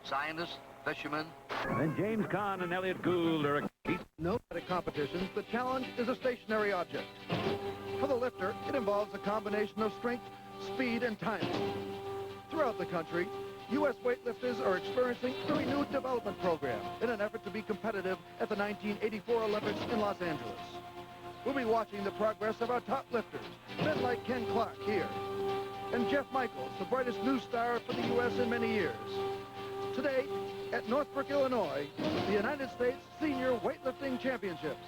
scientists, fishermen. And James Caan and Elliot Gould are No athletic competitions, the challenge is a stationary object. For the lifter, it involves a combination of strength, speed, and timing. Throughout the country, U.S. weightlifters are experiencing a renewed development program in an effort to be competitive at the 1984 Olympics in Los Angeles. We'll be watching the progress of our top lifters, men like Ken Clark here, and Jeff Michaels, the brightest new star for the U.S. in many years. Today, at Northbrook, Illinois, the United States Senior Weightlifting Championships.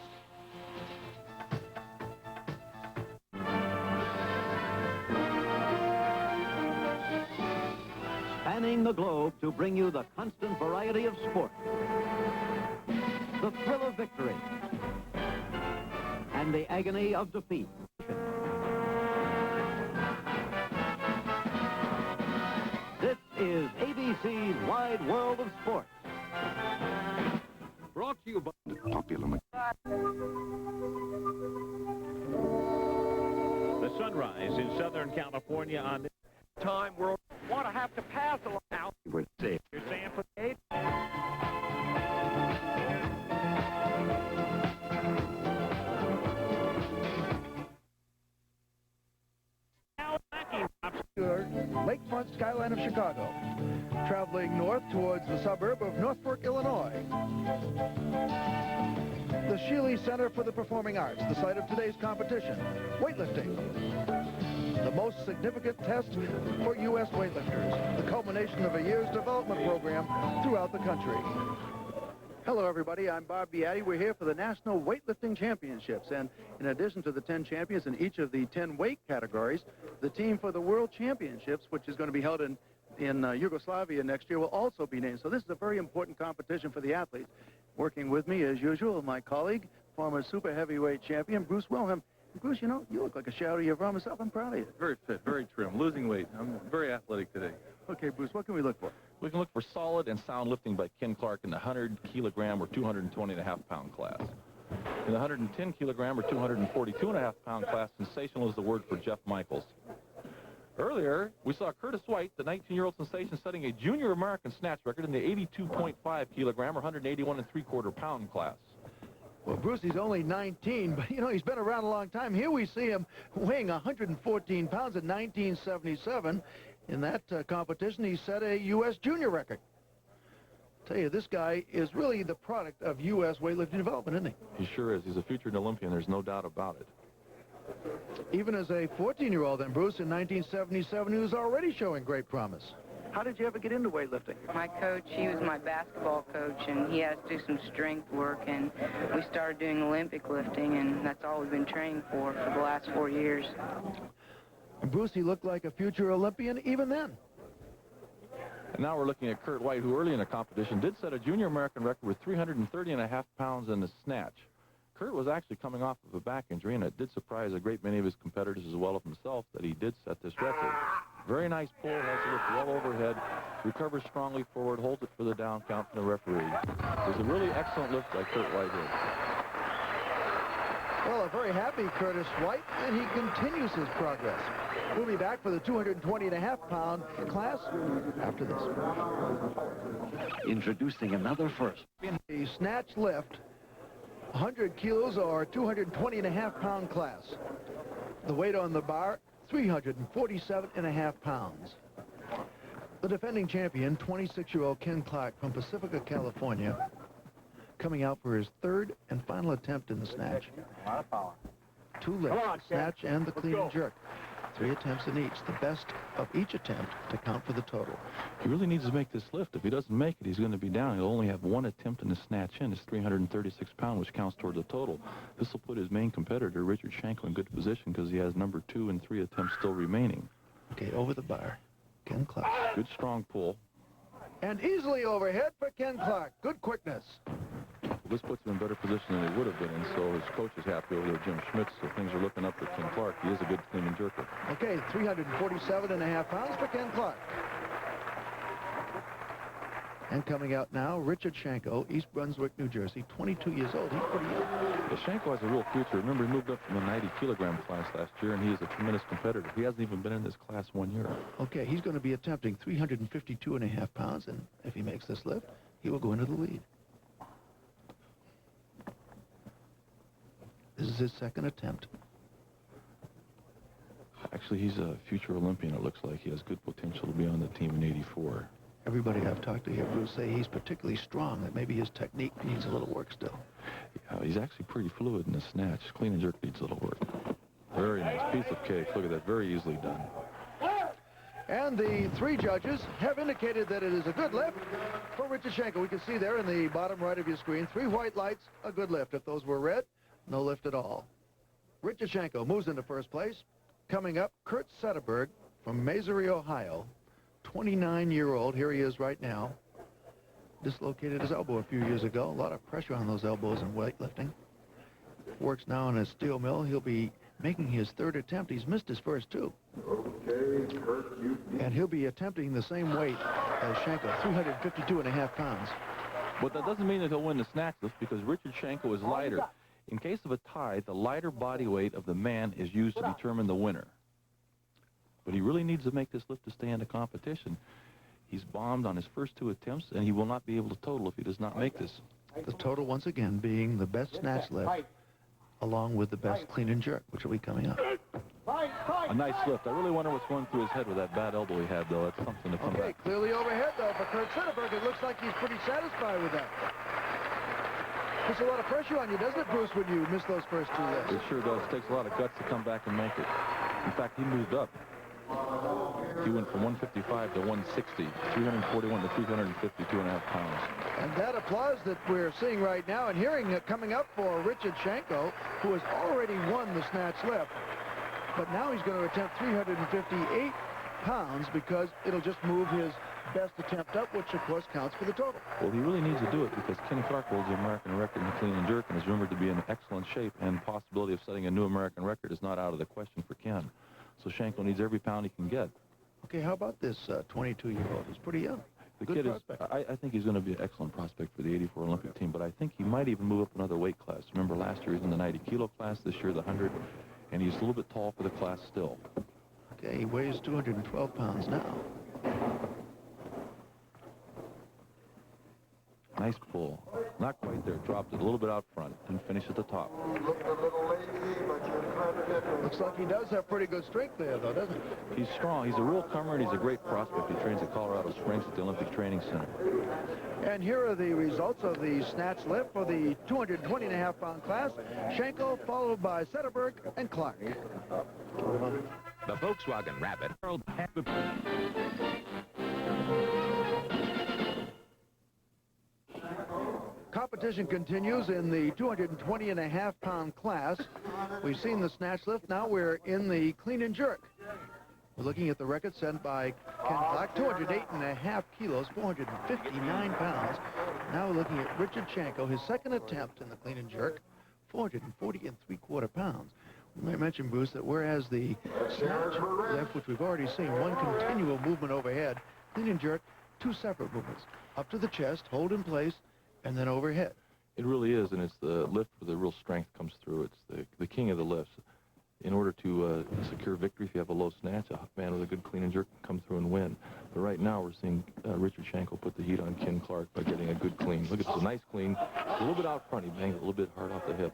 spanning the globe to bring you the constant variety of sport, the thrill of victory, and the agony of defeat. This is ABC's Wide World of Sports. Brought to you by Popular. The sunrise in Southern California on this time we're want to have to pass along now. We're safe. You're saying for the 8? Lakefront skyline of Chicago, traveling north towards the suburb of Northbrook, Illinois. The Shealy Center for the Performing Arts, the site of today's competition, weightlifting. The most significant test for U.S. weightlifters, the culmination of a year's development program throughout the country. Hello, everybody. I'm Bob Beatty. We're here for the National Weightlifting Championships. And in addition to the 10 champions in each of the 10 weight categories, the team for the World Championships, which is going to be held in Yugoslavia next year, will also be named. So this is a very important competition for the athletes. Working with me, as usual, my colleague, former super heavyweight champion, Bruce Wilhelm. Bruce, you know, you look like a shadow of your former self. I'm proud of you. Very fit, very trim, losing weight. I'm very athletic today. Okay, Bruce, what can we look for? We can look for solid and sound lifting by Ken Clark in the 100-kilogram or 220.5-pound class. In the 110-kilogram or 242.5-pound class, sensational is the word for Jeff Michaels. Earlier, we saw Curtis White, the 19-year-old sensation, setting a junior American snatch record in the 82.5-kilogram or 181.75-pound class. Well, Bruce, he's only 19, but, you know, he's been around a long time. Here we see him weighing 114 pounds in 1977. In that competition, he set a U.S. junior record. Tell you, this guy is really the product of U.S. weightlifting development, isn't he? He sure is. He's a future Olympian. There's no doubt about it. Even as a 14-year-old, then, Bruce, in 1977, he was already showing great promise. How did you ever get into weightlifting? My coach, he was my basketball coach, and he had to do some strength work, and we started doing Olympic lifting, and that's all we've been training for the last 4 years. And Bruce, he looked like a future Olympian even then. And now we're looking at Kurt White, who early in the competition did set a junior American record with 330.5 pounds in the snatch. Kurt was actually coming off of a back injury, and it did surprise a great many of his competitors as well as himself that he did set this record. Very nice pull, has the lift well overhead, recovers strongly forward, holds it for the down count from the referee. It was a really excellent lift by Kurt White here. Well, a very happy Curtis White, and he continues his progress. We'll be back for the 220.5-pound class after this. Introducing another first. The snatch lift, 100 kilos or 220.5-pound class. The weight on the bar, 347.5 pounds. The defending champion, 26-year-old Ken Clark from Pacifica, California, coming out for his third and final attempt in the snatch. A lot of power. 2 lifts, the snatch and the clean and jerk. 3 attempts in each, the best of each attempt to count for the total. He really needs to make this lift. If he doesn't make it, he's going to be down. He'll only have 1 attempt in the snatch in. It's 336 pounds, which counts towards the total. This will put his main competitor, Richard Schenkel, in good position because he has number 2 and 3 attempts still remaining. Okay, over the bar, Ken Clark. Good strong pull. And easily overhead for Ken Clark. Good quickness. This puts him in better position than he would have been, and so his coach is happy over there, Jim Schmitz, so things are looking up for Ken Clark. He is a good clean and jerker. Okay, 347.5 pounds for Ken Clark. And coming out now, Richard Shanko, East Brunswick, New Jersey, 22 years old. He's pretty young. Yeah, Shanko has a real future. Remember, he moved up from the 90-kilogram class last year, and he is a tremendous competitor. He hasn't even been in this class 1 year. Okay, he's going to be attempting 352.5 pounds, and if he makes this lift, he will go into the lead. This is his second attempt. Actually, he's a future Olympian, it looks like. He has good potential to be on the team in '84. Everybody I've talked to here, Bruce, say he's particularly strong, that maybe his technique needs a little work still. Yeah, he's actually pretty fluid in the snatch. Clean and jerk needs a little work. Very nice piece of cake. Look at that. Very easily done. And the three judges have indicated that it is a good lift for Richard Shanko. We can see there in the bottom right of your screen, 3 white lights, a good lift. If those were red, no lift at all. Richard Shanko moves into first place. Coming up, Kurt Sederberg from Masery, Ohio. 29-year-old, here he is right now. Dislocated his elbow a few years ago. A lot of pressure on those elbows in weightlifting. Works now in a steel mill. He'll be making his third attempt. He's missed his first 2. Okay, Kurt, And he'll be attempting the same weight as Shanko, 352.5 pounds. But that doesn't mean that he'll win the snatch lift, because Richard Shanko is lighter. In case of a tie, the lighter body weight of the man is used to determine the winner. But he really needs to make this lift to stay in the competition. He's bombed on his first 2 attempts, and he will not be able to total if he does not make this. The total, once again, being the best snatch lift, along with the best clean and jerk, which will be coming up. A nice lift. I really wonder what's going through his head with that bad elbow he had, though. That's something to come Okay, back. clearly overhead, though, for Kurt Sederberg. It looks like he's pretty satisfied with that. Puts a lot of pressure on you, doesn't it, Bruce, when you miss those first 2 lifts? It sure does. It takes a lot of guts to come back and make it. In fact, he moved up. He went from 155 to 160, 341 to 352.5 pounds. And that applause that we're seeing right now and hearing coming up for Richard Shanko, who has already won the snatch lift. But now he's going to attempt 358 pounds because it'll just move his best attempt up, which of course counts for the total. Well, he really needs to do it because Ken Clark holds the American record in clean and jerk and is rumored to be in excellent shape, and possibility of setting a new American record is not out of the question for Ken. So Shanko needs every pound he can get. Okay, how about this 22-year-old? He's pretty young. The Good kid prospect. is, I think he's going to be an excellent prospect for the '84 Olympic team, but I think he might even move up another weight class. Remember, last year he was in the 90-kilo class, this year the 100, and he's a little bit tall for the class still. Okay, he weighs 212 pounds now. Nice pull. Not quite there. Dropped it a little bit out front and finish at the top. looked a little lazy, but you're credited. Looks like he does have pretty good strength there, though, doesn't he? He's strong. He's a real comer, and he's a great prospect. He trains at Colorado Springs at the Olympic Training Center. And here are the results of the snatch lift for the 220.5-pound class. Shanko followed by Sederberg and Clark. The Volkswagen Rabbit. Competition continues in the 220.5-pound class. We've seen the snatch lift. Now we're in the clean and jerk. We're looking at the record set by Ken Clark, 208.5 kilos, 459 pounds. Now we're looking at Richard Shanko, his second attempt in the clean and jerk, 440.75 pounds. We might mention, Bruce, that whereas the snatch lift, which we've already seen, one continual movement overhead, clean and jerk, 2 separate movements. Up to the chest, hold in place, and then overhead. It really is, and it's the lift where the real strength comes through. It's the king of the lifts. In order to secure victory, if you have a low snatch, a man with a good clean and jerk can come through and win. But right now, we're seeing Richard Shanko put the heat on Ken Clark by getting a good clean. Look at this, a nice clean. A little bit out front. He bangs a little bit hard off the hip.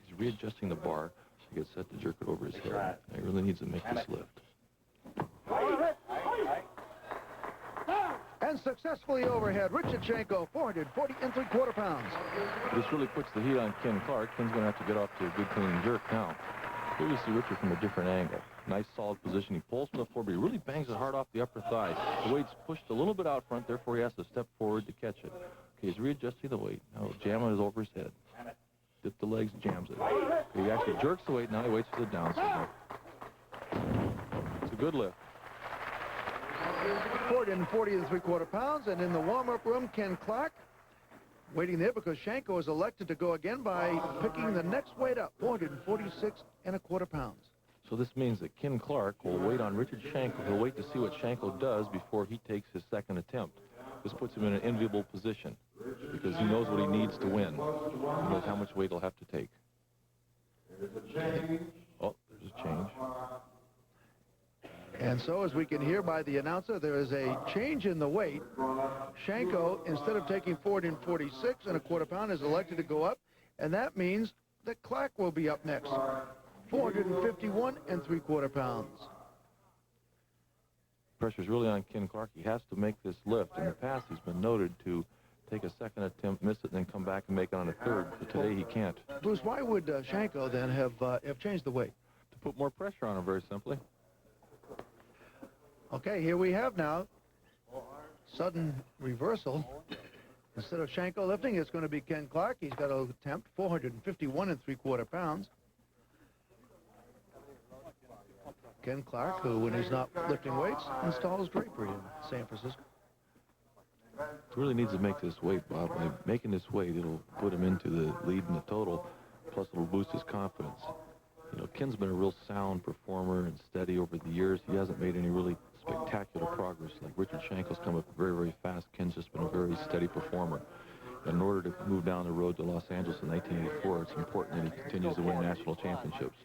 He's readjusting the bar so he gets set to jerk it over his head. He really needs to make this lift. And successfully overhead, Richard Shanko, 440.75 pounds. This really puts the heat on Ken Clark. Ken's going to have to get off to a good clean and jerk now. Here we see Richard from a different angle. Nice solid position. He pulls from the floor, but he really bangs it hard off the upper thigh. The weight's pushed a little bit out front, therefore he has to step forward to catch it. Okay, he's readjusting the weight. Now jamming it over his head. Dip the legs, jams it. Okay, he actually jerks the weight. Now he waits for the down signal. It's a good lift. 440.75 pounds, and in the warm-up room, Ken Clark waiting there because Shanko is elected to go again by picking the next weight up, 446.25 pounds. So this means that Ken Clark will wait on Richard Shanko. He'll wait to see what Shanko does before he takes his second attempt. This puts him in an enviable position because he knows what he needs to win. He knows how much weight he'll have to take. Oh, there's a change. And so, as we can hear by the announcer, there is a change in the weight. Shanko, instead of taking 446 and a quarter pound, is elected to go up, and that means that Clark will be up next. 451 and 3/4 pounds. Pressure's really on Ken Clark. He has to make this lift. In the past, he's been noted to take a second attempt, miss it, and then come back and make it on a third. But today, he can't. Bruce, why would Shanko then have changed the weight? To put more pressure on him, very simply. Okay, here we have now sudden reversal. Instead of Shanko lifting, it's going to be Ken Clark. He's got to attempt 451 and 3/4 pounds. Ken Clark, who, when he's not lifting weights, installs drapery in San Francisco. He really needs to make this weight, Bob. By making this weight, it'll put him into the lead in the total, plus it'll boost his confidence. You know, Ken's been a real sound performer and steady over the years. He hasn't made any really spectacular progress. Like Richard Shanko's come up very, very fast. Ken's just been a very steady performer. And in order to move down the road to Los Angeles in 1984, it's important that he continues to win national championships.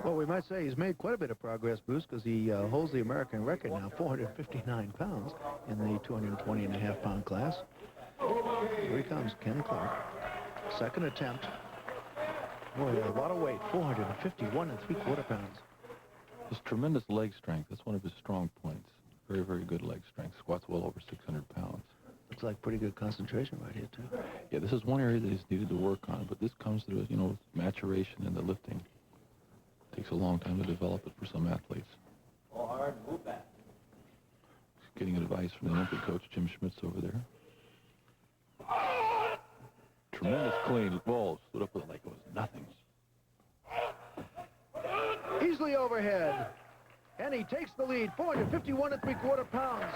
Well, we might say he's made quite a bit of progress, Bruce, because he holds the American record now, 459 pounds in the 220.5-pound class. Here he comes, Ken Clark. Second attempt. Boy, a lot of weight, 451 and 3/4 pounds. His tremendous leg strength, that's one of his strong points. Very, very good leg strength. Squats well over 600 pounds. Looks like pretty good concentration right here, too. Yeah, this is one area that he's needed to work on, but this comes through, you know, maturation in the lifting. It takes a long time to develop it for some athletes. He's getting advice from the Olympic coach, Jim Schmitz, over there. Tremendous clean. Whoa, stood up with it like it was nothing. Easily overhead. And he takes the lead, 451 and 3/4 pounds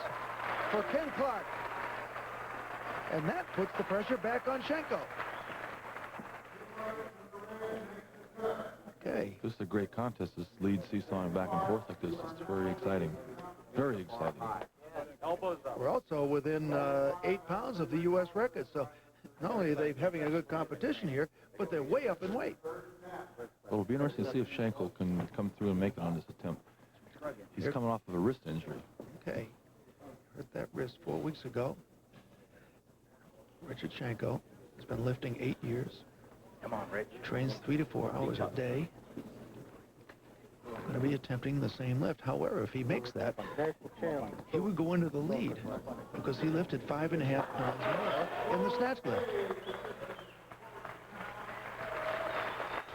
for Ken Clark. And that puts the pressure back on Shanko. Okay. This is a great contest. This lead seesawing back and forth like this. It's very exciting. Very exciting. We're also within 8 pounds of the U.S. record. So not only are they having a good competition here, but they're way up in weight. Well, it'll be interesting to see if Shanko can come through and make it on this attempt. He's coming off of a wrist injury. Okay. Hurt that wrist 4 weeks ago. Richard Shanko has been lifting 8 years. Come on, Rich. Trains 3 to 4 hours a day. Going to be attempting the same lift. However, if he makes that, he would go into the lead because he lifted 5.5 pounds more in the snatch lift.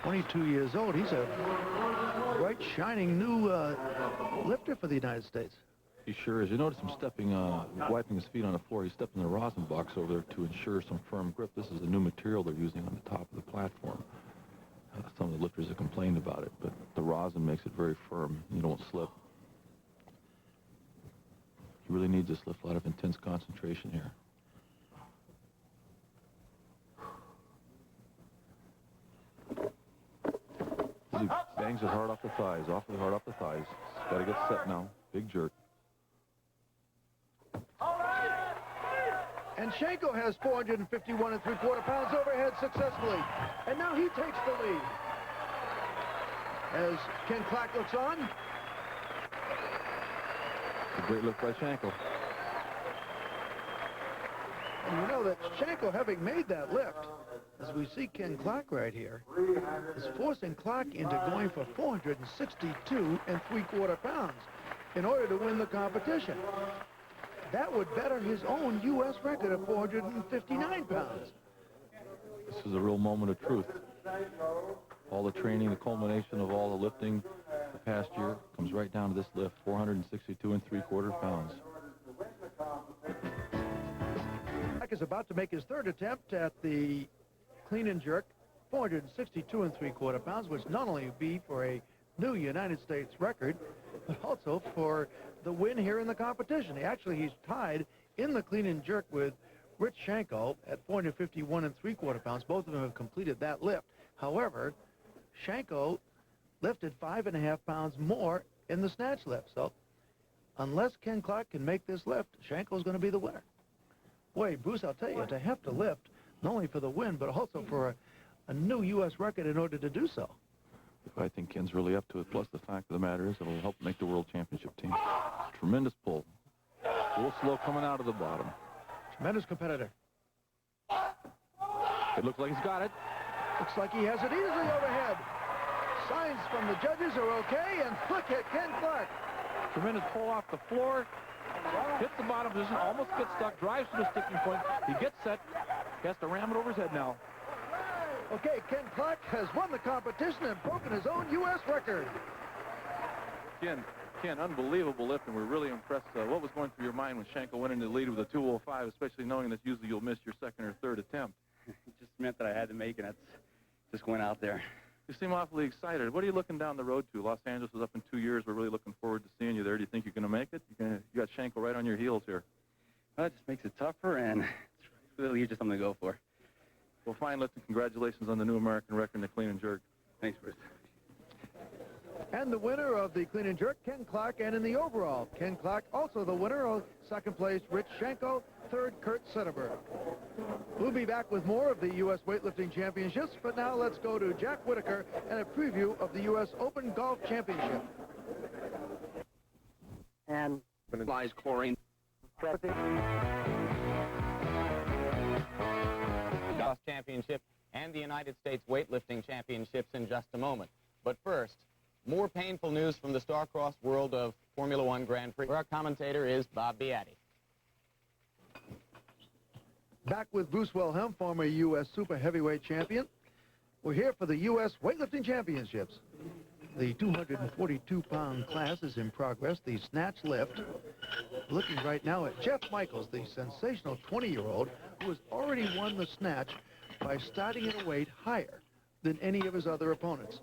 22 years old. He's a bright, shining new lifter for the United States. He sure is. You notice him stepping, wiping his feet on the floor. He's stepping in the rosin box over there to ensure some firm grip. This is a new material they're using on the top of the platform. Some of the lifters have complained about it, but the rosin makes it very firm. You don't slip. He really needs this lift. A lot of intense concentration here. He bangs it hard off the thighs, awfully hard off the thighs. Got to get set now. Big jerk. And Shanko has 451 and 3/4 pounds overhead successfully. And now he takes the lead. As Ken Clark looks on. A great lift by Shanko. And you know that Shanko, having made that lift, as we see Ken Clark right here, is forcing Clark into going for 462 and 3/4 pounds in order to win the competition. That would better his own U.S. record of 459 pounds. This is a real moment of truth. All the training, the culmination of all the lifting the past year comes right down to this lift, 462 and 3/4 pounds. Clark is about to make his third attempt at the clean and jerk, 462 and 3/4 pounds, which not only would be for a new United States record, but also for the win here in the competition. He's tied in the clean and jerk with Rich Shanko at 451 and 3/4 pounds. Both of them have completed that lift. However, Shanko lifted 5.5 pounds more in the snatch lift. So Unless Ken Clark can make this lift, Schenkel's going to be the winner. Boy, Bruce, I'll tell you, to have to lift, not only for the win, but also for a new U.S. record in order to do so. I think Ken's really up to it. Plus, the fact of the matter is it'll help make the World Championship team. Tremendous pull. A little slow coming out of the bottom. Tremendous competitor. It looks like he's got it. Looks like he has it easily overhead. Signs from the judges are okay, and look at Ken Clark. Tremendous pull off the floor. Hits the bottom position, almost gets stuck, drives to the sticking point. He gets set. He has to ram it over his head now. Okay, Ken Clark has won the competition and broken his own U.S. record. Ken, unbelievable lift, and we're really impressed. What was going through your mind when Schenkel went into the lead with a 205, especially knowing that usually you'll miss your second or third attempt? It just meant that I had to make it. That's just went out there. You seem awfully excited. What are you looking down the road to? Los Angeles is up in 2 years. We're really looking forward to seeing you there. Do you think you're going to make it? You got Schenkel right on your heels here. Well, it just makes it tougher, and it's really just something to go for. Well, fine, listen, congratulations on the new American record in the clean and jerk. Thanks, Bruce. And the winner of the clean and jerk, Ken Clark, and in the overall, Ken Clark also the winner of second place, Rich Schenkel, third, Kurt Sederberg. We'll be back with more of the U.S. Weightlifting Championships, but now let's go to Jack Whitaker and a preview of the U.S. Open Golf Championship. And Applies chlorine. Golf Championship and the United States Weightlifting Championships in just a moment. But first, more painful news from the star-crossed world of Formula One Grand Prix, where our commentator is Bob Beatty. Back with Bruce Wilhelm, former U.S. Super Heavyweight Champion. We're here for the U.S. Weightlifting Championships. The 242-pound class is in progress, the snatch lift. Looking right now at Jeff Michaels, the sensational 20-year-old who has already won the snatch by starting at a weight higher than any of his other opponents.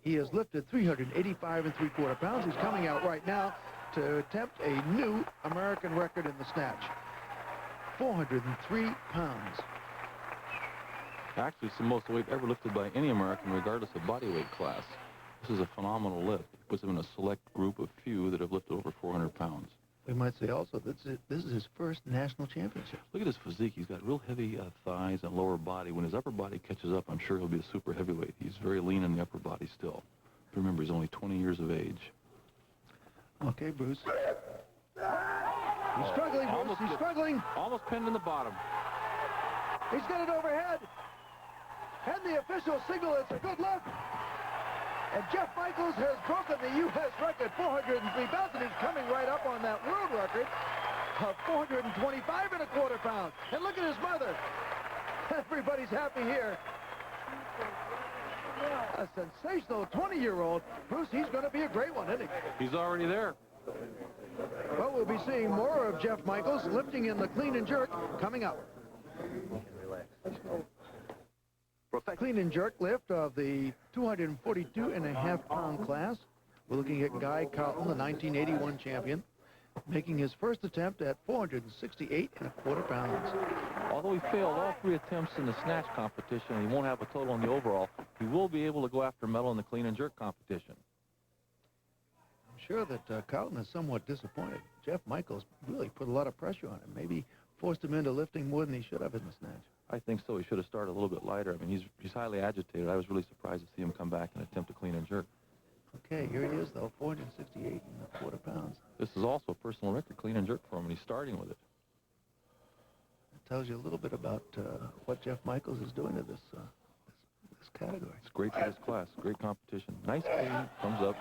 He has lifted 385 3/4 pounds. He's coming out right now to attempt a new American record in the snatch. 403 pounds. Actually, it's the most weight ever lifted by any American, regardless of body weight class. This is a phenomenal lift. It puts him in a select group of few that have lifted over 400 pounds. We might say also that this is his first national championship. Look at his physique. He's got real heavy thighs and lower body. When his upper body catches up, I'm sure he'll be a super heavyweight. He's very lean in the upper body still. Remember, he's only 20 years of age. Okay, Bruce. He's struggling, Bruce. He's struggling. Almost pinned in the bottom. He's got it overhead. And the official signal, it's a good lift. And Jeff Michaels has broken the U.S. record, 403 pounds, and he's coming right up on that world record of 425 1/4 pounds. And look at his mother. Everybody's happy here. A sensational 20-year-old. Bruce, he's going to be a great one, isn't he? He's already there. Well, we'll be seeing more of Jeff Michaels lifting in the clean and jerk coming up. Clean and jerk lift of the 242.5-pound class. We're looking at Guy Carlton, the 1981 champion, making his first attempt at 468 1/4 pounds. Although he failed all 3 attempts in the snatch competition, and he won't have a total in the overall, he will be able to go after a medal in the clean and jerk competition. I'm sure that Carlton is somewhat disappointed. Jeff Michaels really put a lot of pressure on him, maybe forced him into lifting more than he should have in the snatch. I think so. He should have started a little bit lighter. I mean, he's highly agitated. I was really surprised to see him come back and attempt a clean and jerk. Okay, here he is, though, 468 1/4 pounds. This is also a personal record, clean and jerk for him, and he's starting with it. It tells you a little bit about what Jeff Michaels is doing to this category. It's great for this class. Great competition. Nice speed. Thumbs up.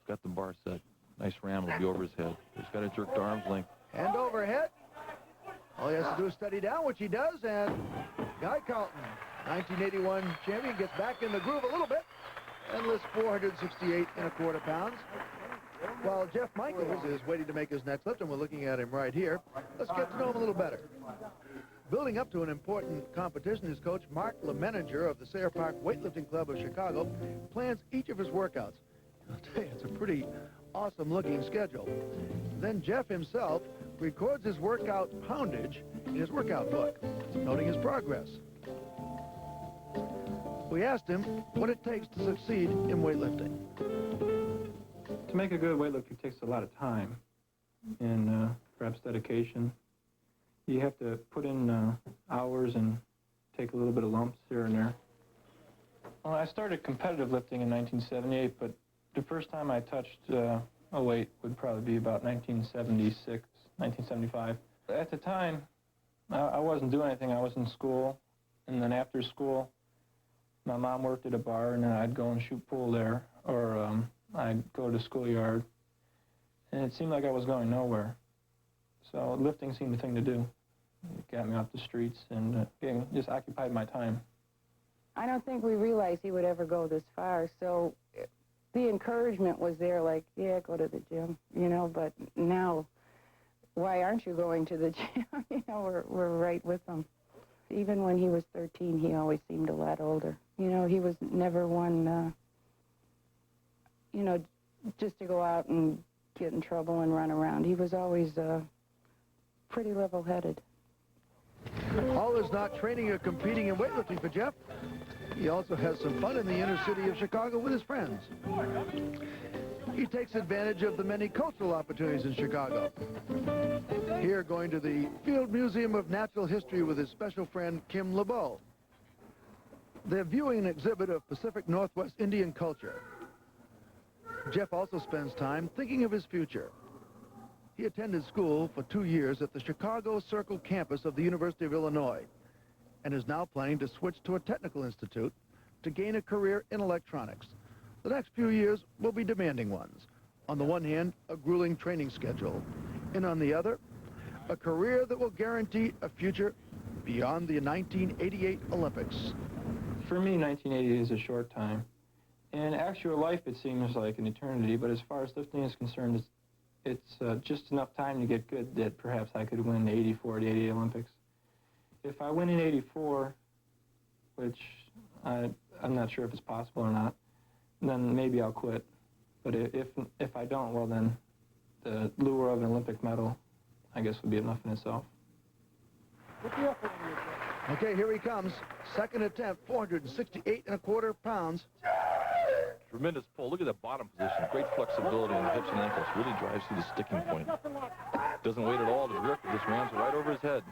Got the bar set. Nice ram will be over his head. He's got it jerked to arm's length. Hand overhead. All he has to do is steady down, which he does, and Guy Carlton, 1981 champion, gets back in the groove a little bit and lifts 468 1/4 pounds. While Jeff Michaels is waiting to make his next lift, and we're looking at him right here, let's get to know him a little better. Building up to an important competition, his coach, Mark LeManager of the Sayre Park Weightlifting Club of Chicago, plans each of his workouts. I'll tell you, it's a pretty awesome-looking schedule. Then Jeff himself records his workout poundage in his workout book, noting his progress. We asked him what it takes to succeed in weightlifting. To make a good weightlifter takes a lot of time and perhaps dedication. You have to put in hours and take a little bit of lumps here and there. Well, I started competitive lifting in 1978, but the first time I touched a weight would probably be about 1976, 1975. At the time, I wasn't doing anything. I was in school, and then after school, my mom worked at a bar, and then I'd go and shoot pool there, or I'd go to the schoolyard, and it seemed like I was going nowhere. So lifting seemed the thing to do. It got me off the streets and just occupied my time. I don't think we realized he would ever go this far, so the encouragement was there, like, yeah, go to the gym, you know, but now, why aren't you going to the gym? You know, we're right with him. Even when he was 13, he always seemed a lot older. You know, he was never one, you know, just to go out and get in trouble and run around. He was always pretty level-headed. All is not training or competing in weightlifting for Jeff. He also has some fun in the inner city of Chicago with his friends. He takes advantage of the many cultural opportunities in Chicago. Here, going to the Field Museum of Natural History with his special friend, Kim LeBeau. They're viewing an exhibit of Pacific Northwest Indian culture. Jeff also spends time thinking of his future. He attended school for 2 years at the Chicago Circle campus of the University of Illinois and is now planning to switch to a technical institute to gain a career in electronics. The next few years will be demanding ones. On the one hand, a grueling training schedule, and on the other, a career that will guarantee a future beyond the 1988 Olympics. For me, 1988 is a short time. In actual life, it seems like an eternity, but as far as lifting is concerned, it's just enough time to get good that perhaps I could win the 84, the 88 Olympics. If I win in 84, which I'm not sure if it's possible or not, then maybe I'll quit. But if I don't, well then, the lure of an Olympic medal, I guess, would be enough in itself. Okay, here he comes. Second attempt, 468.25 pounds. Tremendous pull. Look at that bottom position. Great flexibility in the hips and ankles. Really drives through the sticking point. Doesn't wait at all to jerk. It just rams right over his head.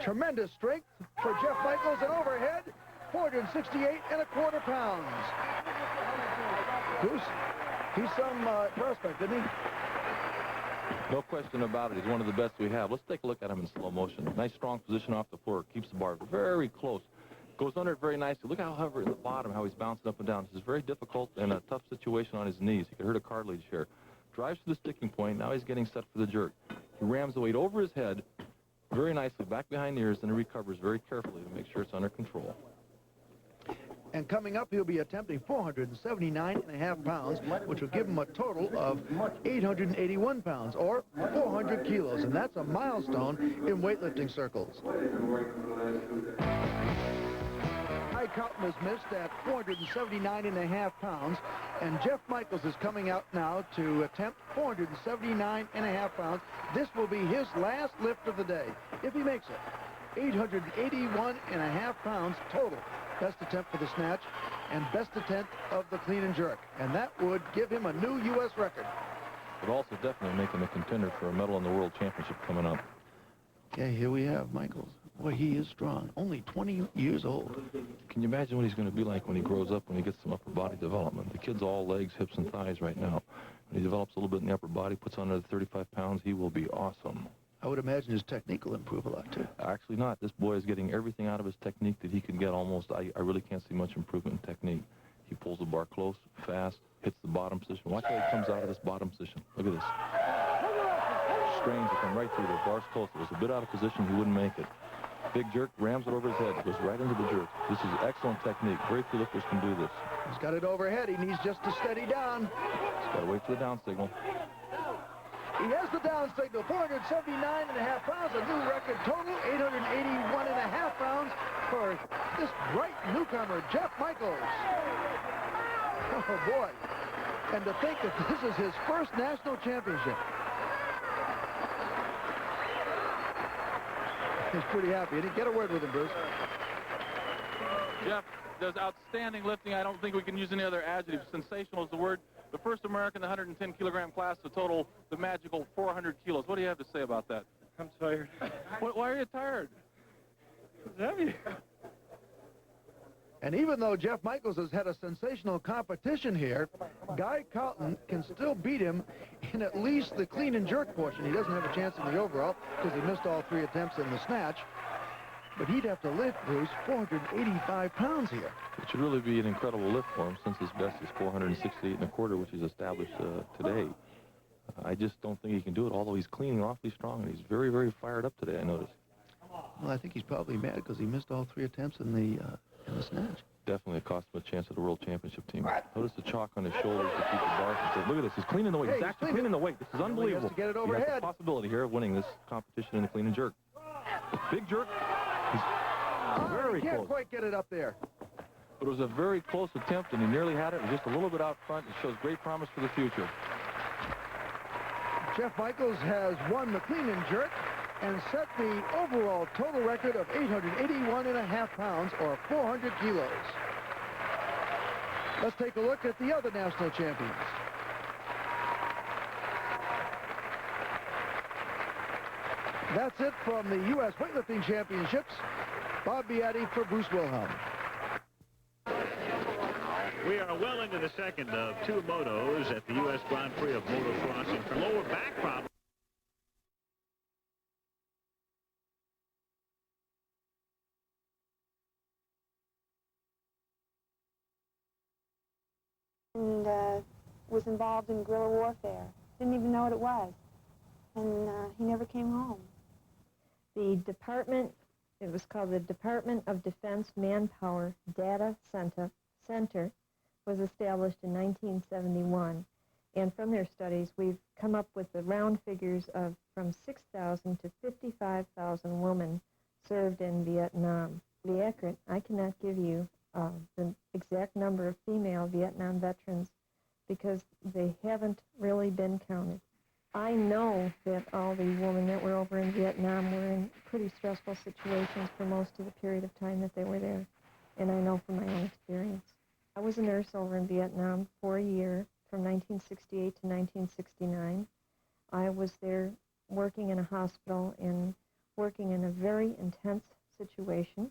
Tremendous strength for Jeff Michaels, and overhead, 468.25 pounds. Goose, he's some prospect, isn't he? No question about it. He's one of the best we have. Let's take a look at him in slow motion. Nice, strong position off the floor. Keeps the bar very close. Goes under it very nicely. Look how hover at the bottom, how he's bouncing up and down. This is very difficult and a tough situation on his knees. He could hurt a cartilage here. Drives to the sticking point. Now he's getting set for the jerk. He rams the weight over his head very nicely, back behind the ears, and he recovers very carefully to make sure it's under control. And coming up, he'll be attempting 479.5 pounds, which will give him a total of 881 pounds, or 400 kilos. And that's a milestone in weightlifting circles. High Carlton was missed at 479.5 pounds, and Jeff Michaels is coming out now to attempt 479.5 pounds. This will be his last lift of the day, if he makes it. 881.5 pounds total. Best attempt for the snatch and best attempt of the clean and jerk. And that would give him a new U.S. record. But also definitely making a contender for a medal in the World Championship coming up. Okay, here we have Michaels. Boy, he is strong. Only 20 years old. Can you imagine what he's going to be like when he grows up, when he gets some upper body development? The kid's all legs, hips, and thighs right now. When he develops a little bit in the upper body, puts on another 35 pounds, he will be awesome. I would imagine his technique will improve a lot, too. Actually not. This boy is getting everything out of his technique that he can get almost. I really can't see much improvement in technique. He pulls the bar close, fast, hits the bottom position. Watch how he comes out of this bottom position. Look at this. Strains to come right through there. Bar's close. It was a bit out of position. He wouldn't make it. Big jerk, rams it over his head. It goes right into the jerk. This is excellent technique. Very few lifters can do this. He's got it overhead. He needs just to steady down. He's got to wait for the down signal. He has the down signal, 479.5 pounds, a new record total, 881.5 pounds for this bright newcomer, Jeff Michaels. Oh, boy. And to think that this is his first national championship. He's pretty happy. And get a word with him, Bruce. Jeff does outstanding lifting. I don't think we can use any other adjective. Sensational is the word. the first American in the 110-kilogram class to total the magical 400 kilos. What do you have to say about that? I'm tired. Why are you tired? It's heavy. And even though Jeff Michaels has had a sensational competition here, Guy Carlton can still beat him in at least the clean and jerk portion. He doesn't have a chance in the overall because he missed all 3 attempts in the snatch. But he'd have to lift, Bruce, 485 pounds here. It should really be an incredible lift for him since his best is 468 1/4, which he's established today. I just don't think he can do it, although he's cleaning awfully strong, and he's very, very fired up today, I noticed. Well, I think he's probably mad because he missed all 3 attempts in the snatch. Definitely cost him a chance at the World Championship team. Notice the chalk on his shoulders to keep the bar from saying, look at this, he's cleaning the weight. Hey, he's actually cleaning the weight. This is unbelievable. He has to get it He overhead. has the possibility here of winning this competition in the clean and jerk. Big jerk. He's very he can't close. quite get it up there. But it was a very close attempt, and he nearly had it. It was just a little bit out front. It shows great promise for the future. Jeff Michaels has won the clean and jerk and set the overall total record of 881.5 pounds, or 400 kilos. Let's take a look at the other national champions. That's it from the U.S. Weightlifting Championships. Bob Beatty for Bruce Wilhelm. We are well into the second of 2 motos at the U.S. Grand Prix of motocross, and for lower back problems. And was involved in guerrilla warfare. Didn't even know what it was. And he never came home. The department, it was called the Department of Defense Manpower Data Center, was established in 1971. And from their studies, we've come up with the round figures of from 6,000 to 55,000 women served in Vietnam. To be accurate, I cannot give you the exact number of female Vietnam veterans because they haven't really been counted. I know that all the women that were over in Vietnam were in pretty stressful situations for most of the period of time that they were there, and I know from my own experience. I was a nurse over in Vietnam for a year, from 1968 to 1969. I was there working in a hospital and working in a very intense situation.